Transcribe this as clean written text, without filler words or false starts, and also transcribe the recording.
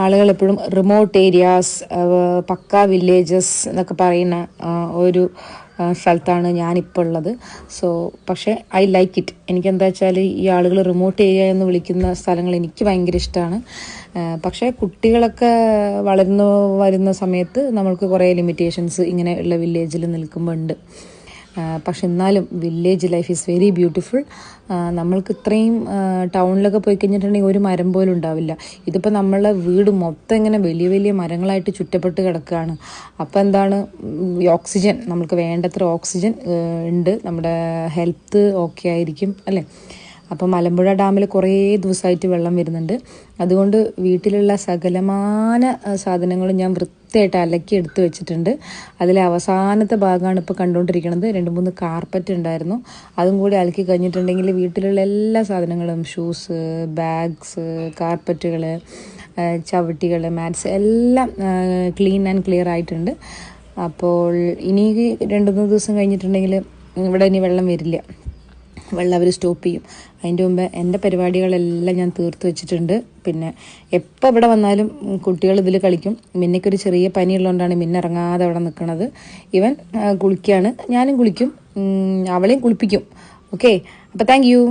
ആളുകൾ എപ്പോഴും remote areas, പക്ക villages എന്നൊക്കെ പറയുന്ന ഒരു സ്ഥലത്താണ് ഞാനിപ്പോൾ ഉള്ളത്. സോ പക്ഷേ ഐ ലൈക്ക് ഇറ്റ്. എനിക്കെന്താ വെച്ചാൽ ഈ ആളുകൾ റിമോട്ട് ഏരിയ എന്ന് വിളിക്കുന്ന സ്ഥലങ്ങൾ എനിക്ക് ഭയങ്കര ഇഷ്ടമാണ്. പക്ഷേ കുട്ടികളൊക്കെ വളർന്നു വരുന്ന സമയത്ത് നമ്മൾക്ക് കുറേ ലിമിറ്റേഷൻസ് ഇങ്ങനെ ഉള്ള വില്ലേജിൽ നിൽക്കുമ്പോൾ ഉണ്ട്. പക്ഷെ എന്നാലും village life is very beautiful. നമ്മൾക്ക് ഇത്രയും ടൗണിലൊക്കെ പോയി കഴിഞ്ഞിട്ടുണ്ടെങ്കിൽ ഒരു മരം പോലും ഉണ്ടാവില്ല. ഇതിപ്പോൾ നമ്മളെ വീട് മൊത്തം ഇങ്ങനെ വലിയ വലിയ മരങ്ങളായിട്ട് ചുറ്റപ്പെട്ട് കിടക്കുകയാണ്. അപ്പോൾ എന്താണ്, ഓക്സിജൻ, നമുക്ക് വേണ്ടത്ര ഓക്സിജൻ ഉണ്ട്, നമ്മുടെ ഹെൽത്ത് ഓക്കെ ആയിരിക്കും അല്ലേ. അപ്പോൾ മലമ്പുഴ ഡാമിൽ കുറേ ദിവസമായിട്ട് വെള്ളം വരുന്നുണ്ട്. അതുകൊണ്ട് വീട്ടിലുള്ള സകലമാന സാധനങ്ങളും ഞാൻ വൃത്തിയായിട്ട് അലക്കി എടുത്ത് വെച്ചിട്ടുണ്ട്. അതിലെ അവസാനത്തെ ഭാഗമാണ് ഇപ്പോൾ കണ്ടുകൊണ്ടിരിക്കുന്നത്. 2-3 കാർപ്പറ്റ് ഉണ്ടായിരുന്നു, അതും കൂടി അലക്കി കഴിഞ്ഞിട്ടുണ്ടെങ്കിൽ വീട്ടിലുള്ള എല്ലാ സാധനങ്ങളും, ഷൂസ്, ബാഗ്സ്, കാർപ്പറ്റുകൾ, ചവിട്ടികൾ, മാറ്റ്സ് എല്ലാം ക്ലീൻ ആൻഡ് ക്ലിയർ ആയിട്ടുണ്ട്. അപ്പോൾ ഇനി 2-3 ദിവസം കഴിഞ്ഞിട്ടുണ്ടെങ്കിൽ ഇവിടെ ഇനി വെള്ളം വരില്ല, വെള്ളം അവർ സ്റ്റോപ്പ് ചെയ്യും. അതിൻ്റെ മുമ്പ് എൻ്റെ പരിപാടികളെല്ലാം ഞാൻ തീർത്ത് വെച്ചിട്ടുണ്ട്. പിന്നെ എപ്പോൾ ഇവിടെ വന്നാലും കുട്ടികൾ ഇതിൽ കളിക്കും. മിന്നയ്ക്കൊരു ചെറിയ പനിയുള്ളതുകൊണ്ടാണ് മിന്ന ഇറങ്ങാതെ അവിടെ നിൽക്കുന്നത്. ഇവൻ കുളിക്കുകയാണ്, ഞാനും കുളിക്കും, അവളെയും കുളിപ്പിക്കും. ഓക്കെ, അപ്പോൾ താങ്ക് യു.